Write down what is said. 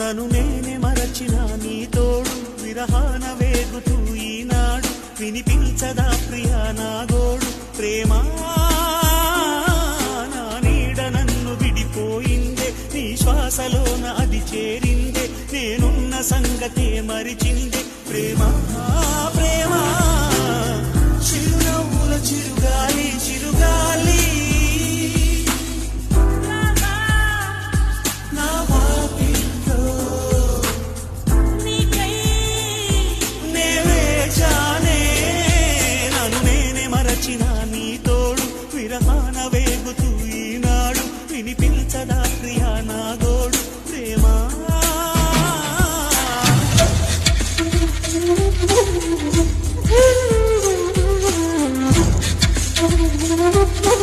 నన్ను నేనే మరచిన నీ తోడు విరహాన వేగుతూ ఈనాడు వినిపించదా ప్రియా నా గోడు ప్రేమా నా నీడ నన్ను విడిపోయిందే నీ శ్వాసలోన అది చేరిందే నేనున్న సంగతి